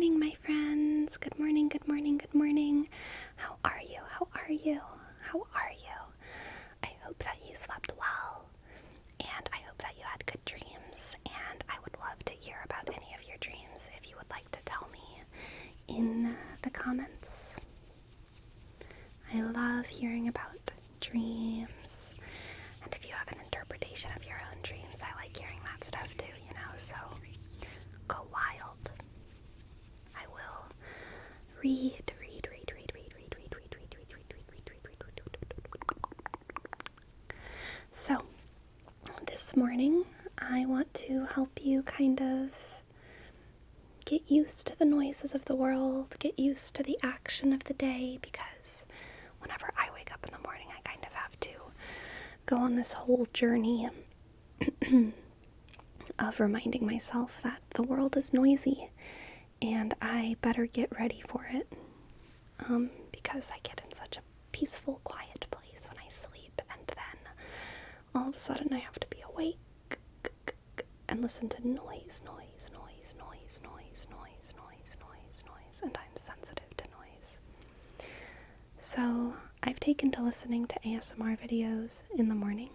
morning, my friends. Good morning, good morning, good morning. How are you? How are you? How are you? I hope that you slept well, and I hope that you had good dreams, and I would love to hear about any of your dreams if you would like to tell me in the comments. I love hearing about dreams, and if you have an interpretation of your own dreams, I like hearing that stuff too, so go wild. I will read. So, this morning, I want to help you kind of get used to the noises of the world, get used to the action of the day, because whenever I wake up in the morning, I kind of have to go on this whole journey of reminding myself that the world is noisy and I better get ready for it, because I get in such a peaceful, quiet place when I sleep, and then all of a sudden I have to be awake and listen to noise, and I'm sensitive to noise. So I've taken to listening to ASMR videos in the morning,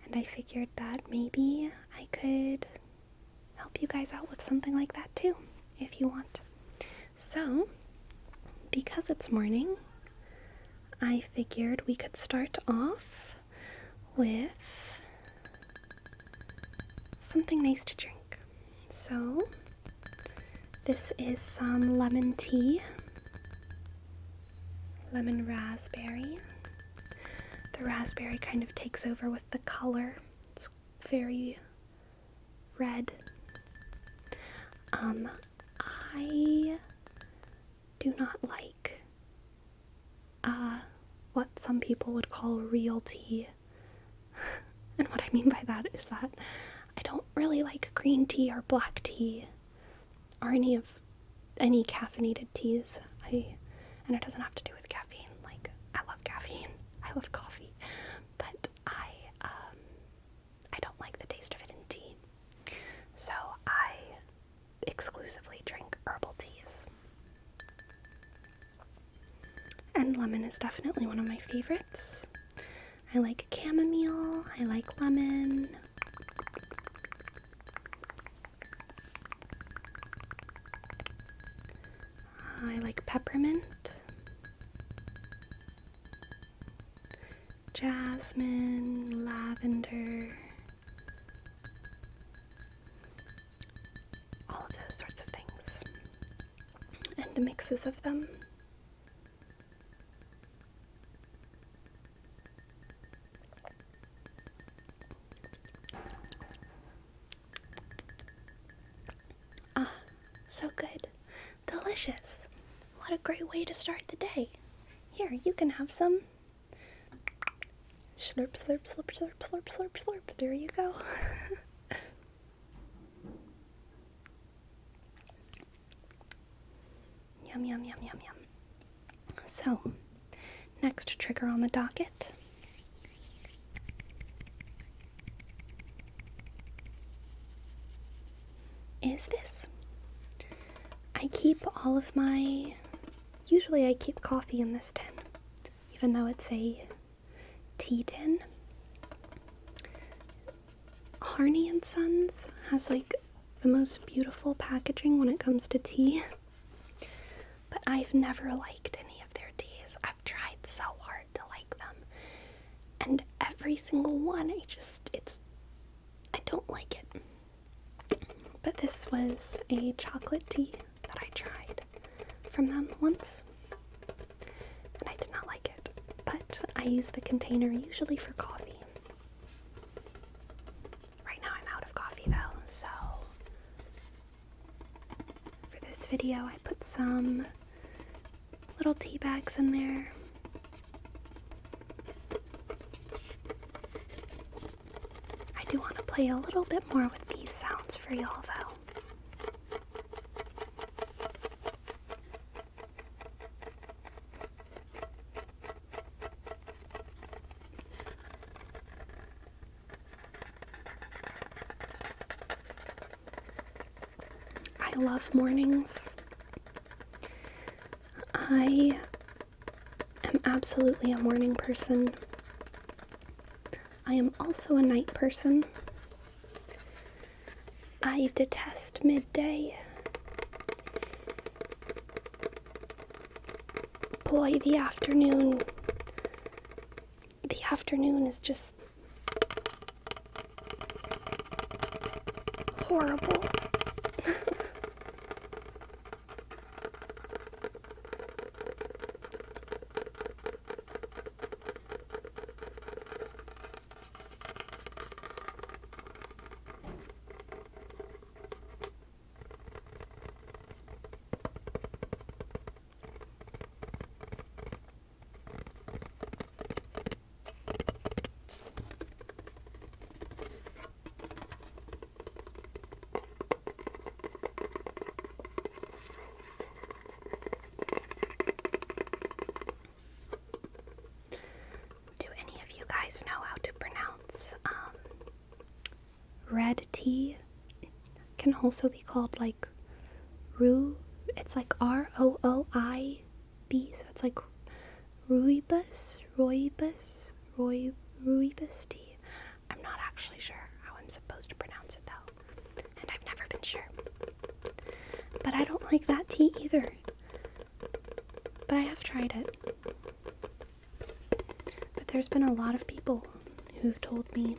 and I figured that maybe I could help you guys out with something like that too, if you want. So, because it's morning, I figured we could start off with something nice to drink. So, this is some lemon tea, lemon raspberry. The raspberry kind of takes over with the color. It's very red. I do not like what some people would call real tea. And what I mean by that is that I don't really like green tea or black tea or any caffeinated teas. And it doesn't have to do with caffeine. Like, I love caffeine. I love coffee. But I don't like the taste of it in tea. So I exclusively drink herbal teas. And lemon is definitely one of my favorites. I like chamomile, I like lemon. I like peppermint, jasmine, lavender, all of those sorts of things, and mixes of them. So good. Delicious. What a great way to start the day. Here, you can have some. Slurp, slurp, slurp, slurp, slurp, slurp, slurp. There you go. Yum, yum, yum, yum, yum. So, next trigger on the docket is this. Usually I keep coffee in this tin, even though it's a tea tin. Harney & Sons has like the most beautiful packaging when it comes to tea, but I've never liked any of their teas. I've tried so hard to like them, and every single one, I don't like it. But this was a chocolate tea that I tried from them once, and I did not like it. But I use the container usually for coffee. Right now I'm out of coffee though, so for this video I put some little tea bags in there. I do want to play a little bit more with these sounds for y'all though. I love mornings. I am absolutely a morning person. I am also a night person. I detest midday. Boy, the afternoon is just horrible. Know how to pronounce red tea? Can also be called like it's like ROOIB, so it's like rooibos tea. I'm not actually sure how I'm supposed to pronounce it though, and I've never been sure. But I don't like that tea either. But I have tried it. But there's been a lot of people who've told me,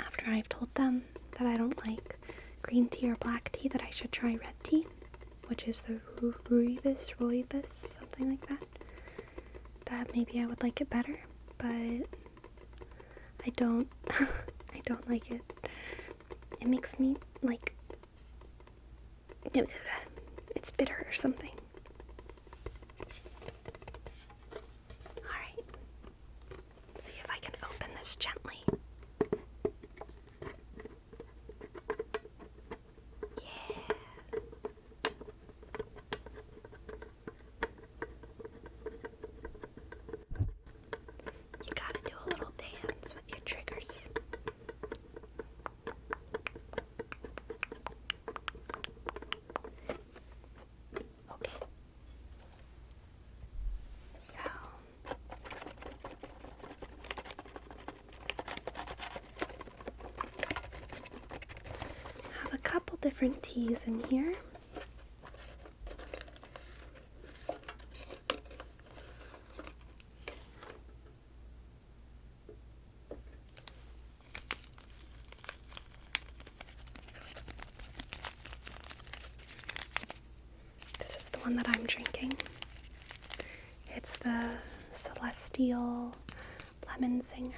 after I've told them that I don't like green tea or black tea, that I should try red tea, which is the rooibos, something like that. That maybe I would like it better, but I don't. I don't like it. It makes me like it's bitter or something. Alright. See if I can open this gently. Yeah. You gotta do a little dance with your triggers. Okay. So I have a couple different teas in here. This is the one that I'm drinking. It's the Celestial Lemon Singer.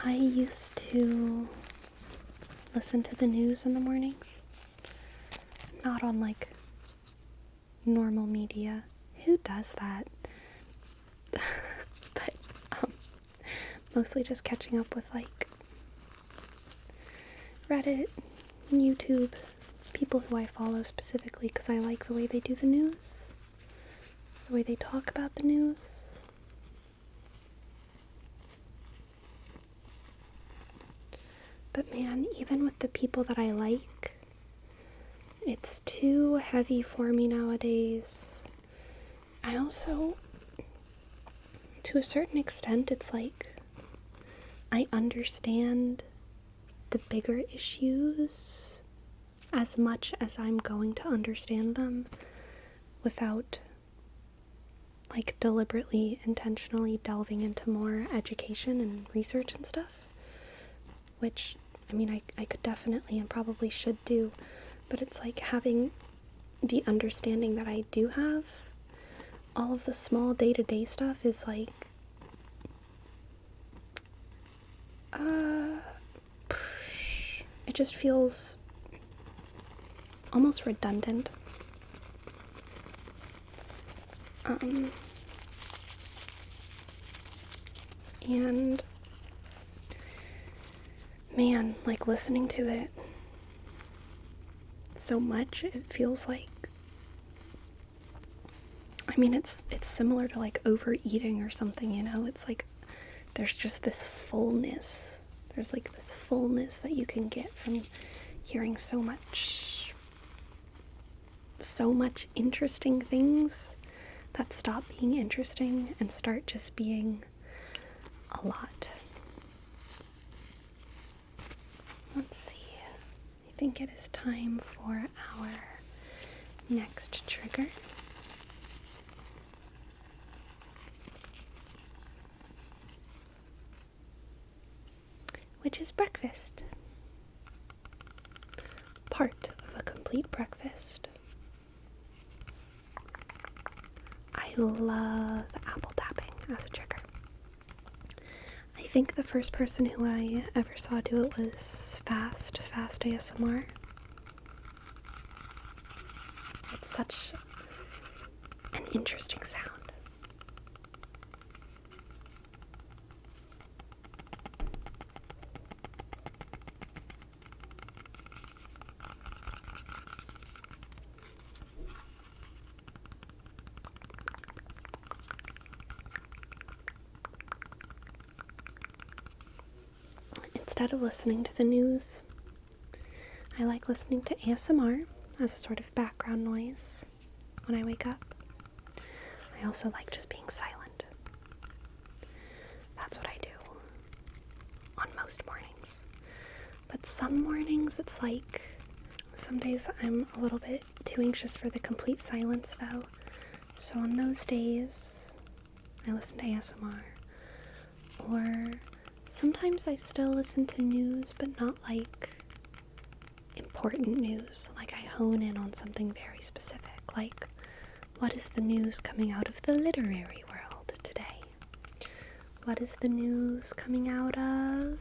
I used to listen to the news in the mornings. Not on like normal media. Who does that? But mostly just catching up with like Reddit, YouTube, people who I follow specifically because I like the way they do the news, the way they talk about the news. But man, even with the people that I like, it's too heavy for me nowadays. I also, to a certain extent, it's like I understand the bigger issues as much as I'm going to understand them without like deliberately, intentionally delving into more education and research and stuff. Which, I mean, I could definitely and probably should do, but it's like having the understanding that I do have, all of the small day-to-day stuff is like, it just feels almost redundant And man, like listening to it so much, it feels like, I mean, it's similar to like overeating or something, you know? It's like there's just this fullness. There's like this fullness that you can get from hearing so much interesting things that stop being interesting and start just being a lot. Let's see. I think it is time for our next trigger. Which is breakfast. Part of a complete breakfast. I love apple tapping as a trigger. I think the first person who I ever saw do it was Fast ASMR. It's such an interesting sound. Instead of listening to the news, I like listening to ASMR as a sort of background noise when I wake up. I also like just being silent. That's what I do on most mornings. But some mornings it's like, some days I'm a little bit too anxious for the complete silence though. So on those days, I listen to ASMR. Or sometimes I still listen to news, but not like important news. Like I hone in on something very specific. Like, what is the news coming out of the literary world today? What is the news coming out of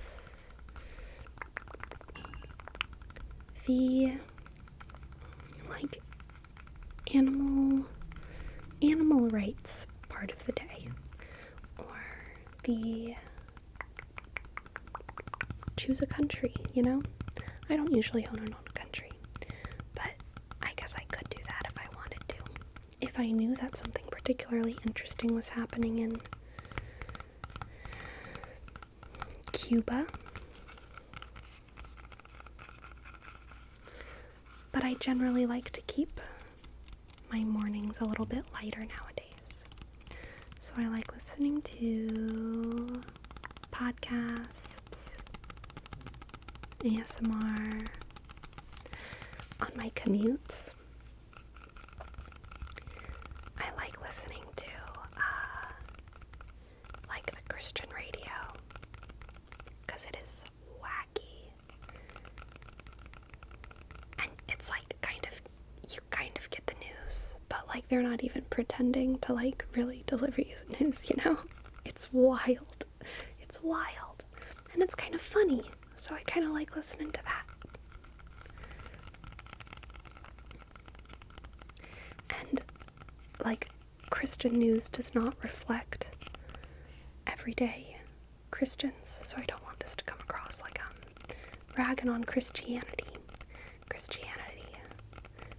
the, like, animal rights part of the day? Or the choose a country, you know? I don't usually hone in on a country, but I guess I could do that if I wanted to. If I knew that something particularly interesting was happening in Cuba. But I generally like to keep my mornings a little bit lighter nowadays. So I like listening to podcasts, ASMR on my commutes. I like listening to like the Christian radio because it is wacky and it's like you kind of get the news, but like they're not even pretending to like really deliver you news, you know? It's wild. It's wild. And it's kind of funny. So I kind of like listening to that. And, like, Christian news does not reflect everyday Christians, so I don't want this to come across like I'm ragging on Christianity. Christianity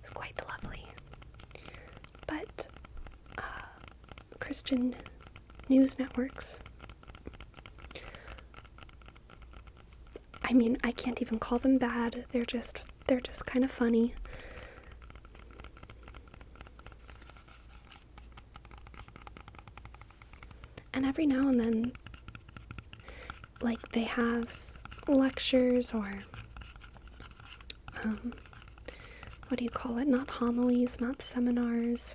is quite lovely. But, Christian news networks, I mean, I can't even call them bad. They're just kind of funny. And every now and then, like, they have lectures or, what do you call it? Not homilies, not seminars.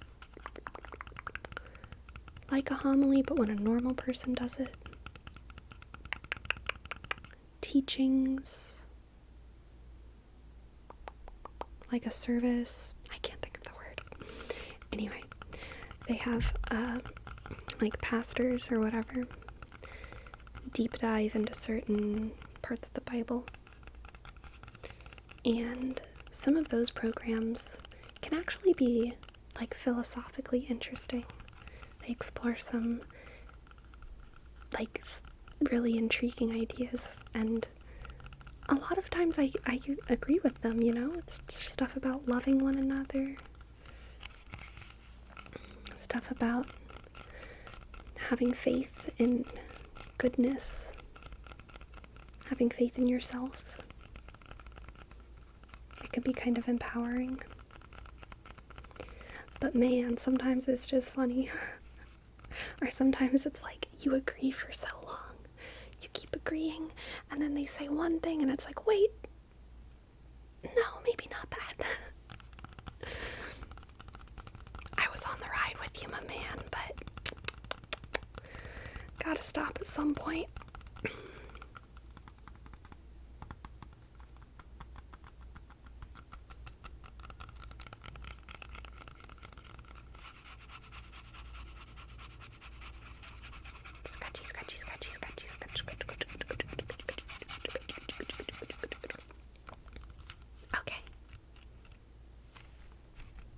Like a homily, but when a normal person does it. Teachings, like a service. I can't think of the word. Anyway, they have like pastors or whatever deep dive into certain parts of the Bible, and some of those programs can actually be like philosophically interesting. I explore some, like, really intriguing ideas, and a lot of times I agree with them, you know? It's stuff about loving one another, stuff about having faith in goodness, having faith in yourself. It can be kind of empowering. But man, sometimes it's just funny. Or sometimes it's like you agree for so long. You keep agreeing, and then they say one thing, and it's like, wait, no, maybe not that. I was on the ride with you, my man, but gotta stop at some point. Scratchy, scratchy, scratchy, scratchy, scratch, scratch, scratch. Okay.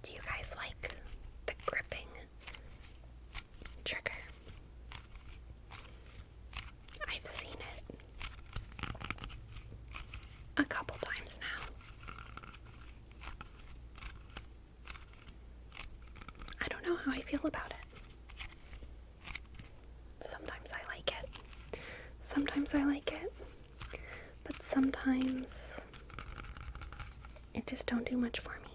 Do you guys like the gripping trigger? I've seen it a couple times now. I don't know how I feel about it. Sometimes I like it. Sometimes I like it. But sometimes it just don't do much for me.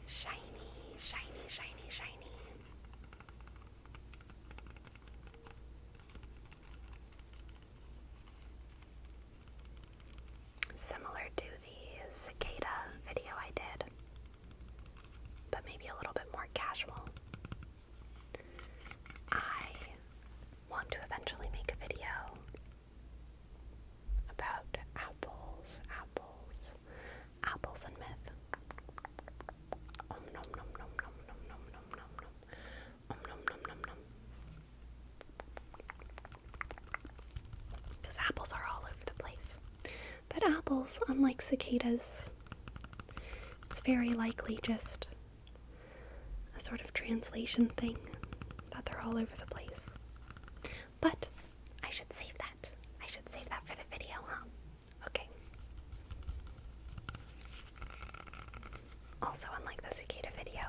Shiny, shiny, shiny, shiny. Similar to the cicada video I did, but maybe a little bit more casual. I want to eventually make a video about apples, apples and myth. Nom nom nom nom nom nom nom nom nom nom nom nom nom nom. Because apples are all over the place. But apples, unlike cicadas, it's very likely just a sort of translation thing, that they're all over the place. But I should save that. I should save that for the video, huh? Okay. Also, unlike the cicada video,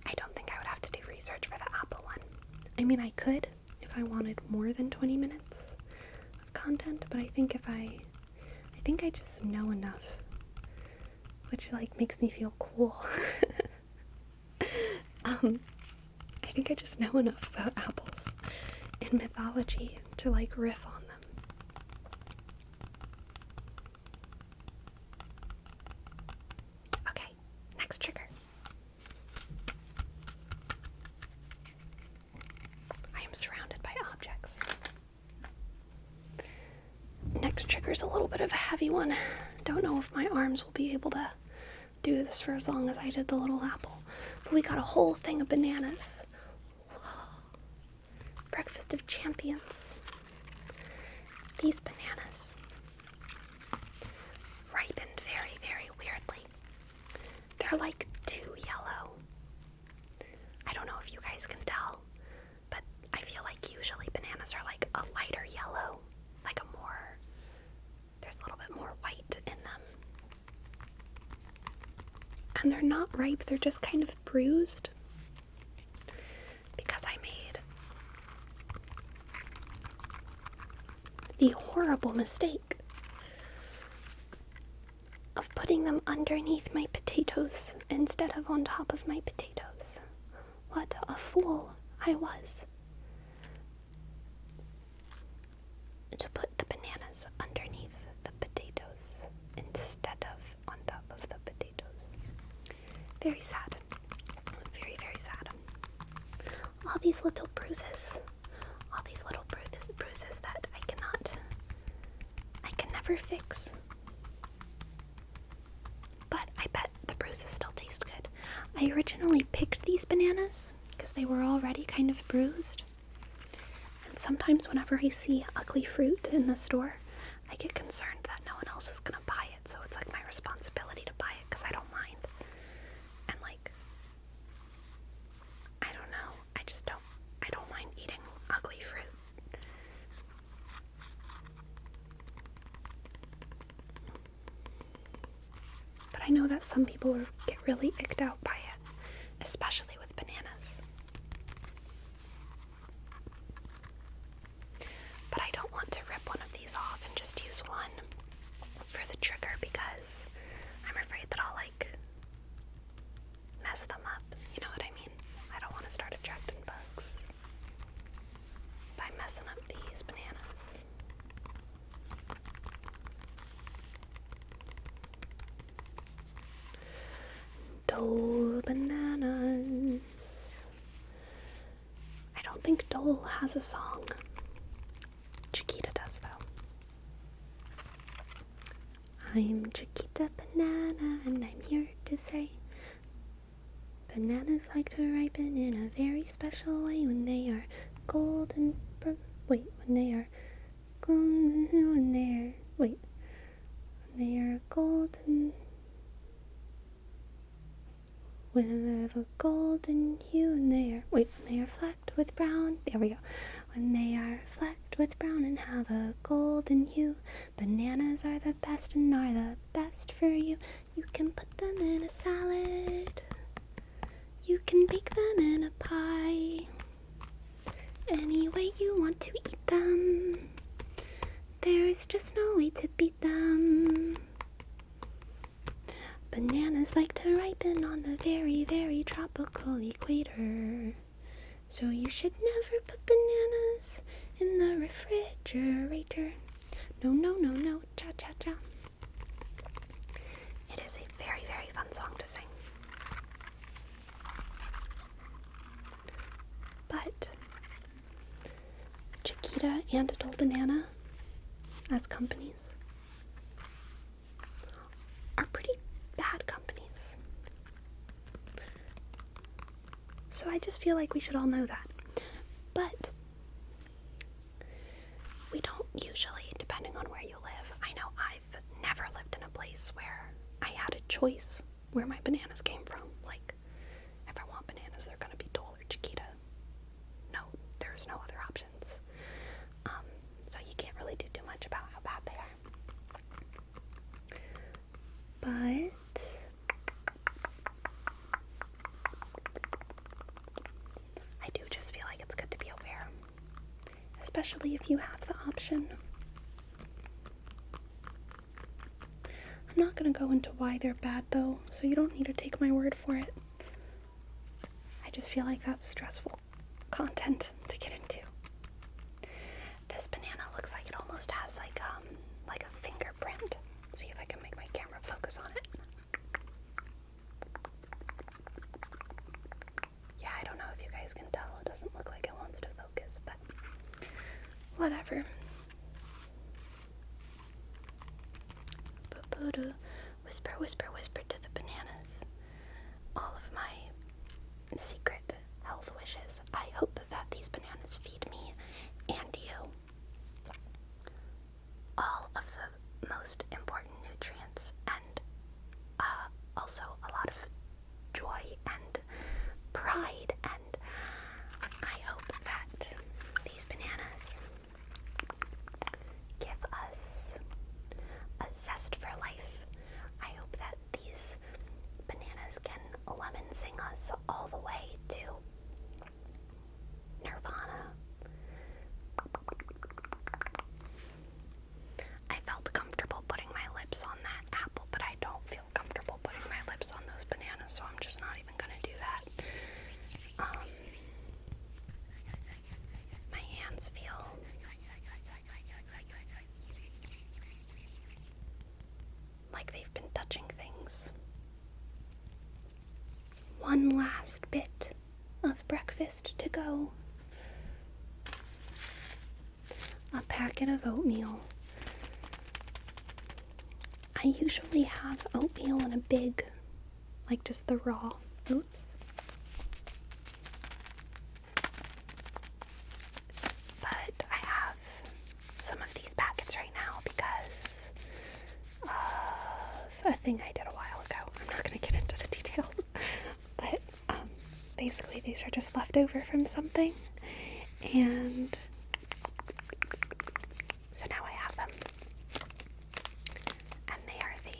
I don't think I would have to do research for the apple one. I mean, I could if I wanted more than 20 minutes of content, but I think I just know enough, which, like, makes me feel cool. I think I just know enough about apples in mythology to, like, riff on them. Okay, next trigger. I am surrounded by objects. Next trigger's a little bit of a heavy one. Don't know if my arms will be able to do this for as long as I did the little apple. But we got a whole thing of bananas. Whoa. Breakfast of champions. These bananas ripened very, very weirdly. They're like too yellow. I don't know if you guys can tell, but I feel like usually bananas are like a lighter yellow, like there's a little bit more white in them. And they're not ripe, they're just kind of bruised. Because I made the horrible mistake of putting them underneath my potatoes instead of on top of my potatoes. What a fool I was. To put the bananas underneath the potatoes instead of on top of the potatoes. Very sad. Very, very sad. All these little bruises. All these little bruises that I can never fix. But I bet the bruises still taste good. I originally picked these bananas because they were already kind of bruised. And sometimes whenever I see ugly fruit in the store, I get concerned that no one else is going to buy it. So it's like my responsibility to buy it because I don't mind. I know that some people get really icked out by it, especially with bananas. But I don't want to rip one of these off and just use one for the trigger because I'm afraid that I'll mess them up. You know what I mean? I don't want to start attracting bugs by messing up these bananas. Dole bananas. I don't think Dole has a song. Chiquita does, though. I'm Chiquita Banana, and I'm here to say bananas like to ripen in a very special way when they are golden. When they are golden. When they are golden. When they have a golden hue and when they are flecked with brown. There we go. When they are flecked with brown and have a golden hue, bananas are the best and are the best for you. You can put them in a salad. You can bake them in a pie. Any way you want to eat them. There is just no way to beat them. Bananas like to ripen on the very, very tropical equator. So you should never put bananas in the refrigerator. No, no, no, no, cha-cha-cha. It is a very, very fun song to sing. But Chiquita and Dole Banana, as companies, are pretty bad companies. So I just feel like we should all know that. But we don't usually, depending on where you live. I know I've never lived in a place where I had a choice where my bananas came from. Like, if I want bananas, they're gonna be Dole or Chiquita. No, there's no other options. So you can't really do too much about how bad they are. But I do just feel like it's good to be aware, especially if you have the option. I'm not going to go into why they're bad though, so you don't need to take my word for it. I just feel like that's stressful content to get into. This banana looks like it almost has like a fingerprint. Let's see if I can make my camera focus on it. Yeah, I don't know if you guys can tell. It doesn't look like it wants to focus, but whatever. Whisper, whisper, whisper to the bananas. All of my secret health wishes. I hope that these bananas feed me and you all of the most important nutrients and also a lot of joy and pride, and I hope that these bananas give us a zest for life. I hope that these bananas can lemon sing us all the way to nirvana. I felt comfortable putting my lips on that apple, but I don't feel comfortable putting my lips on those bananas, so I'm just not even gonna do that. My hands feel like they've been touching things. One last bit of breakfast to go. A packet of oatmeal. I usually have oatmeal in a big, like just the raw oats. But I have some of these packets right now because of a thing I did a while ago. I'm not going to get into the details. But basically these are just left over from something. And so now I have them. And they are the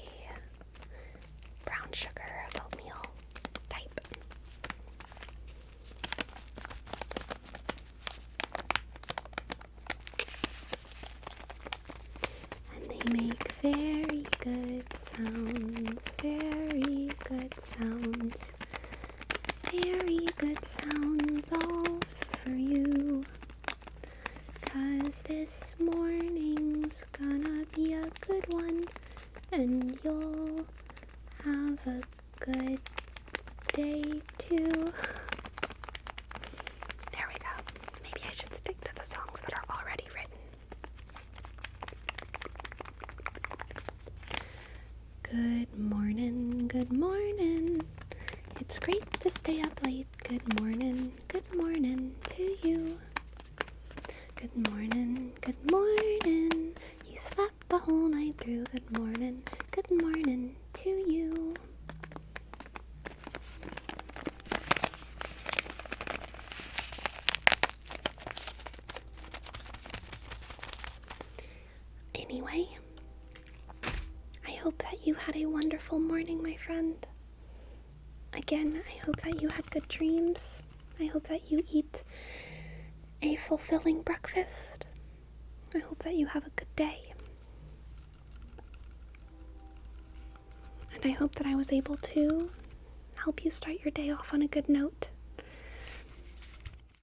good sounds, very good sounds, very good sounds all for you. 'Cause this morning's gonna be a good one, and you'll have a good day too. There we go. Maybe I should stick to the songs that are already written. Good morning, good morning. It's great to stay up late. Good morning to you. Good morning, you slept the whole night through. Good morning to you. Anyway, I hope that you had a wonderful morning, my friend. Again, I hope that you had good dreams. I hope that you eat a fulfilling breakfast. I hope that you have a good day. And I hope that I was able to help you start your day off on a good note.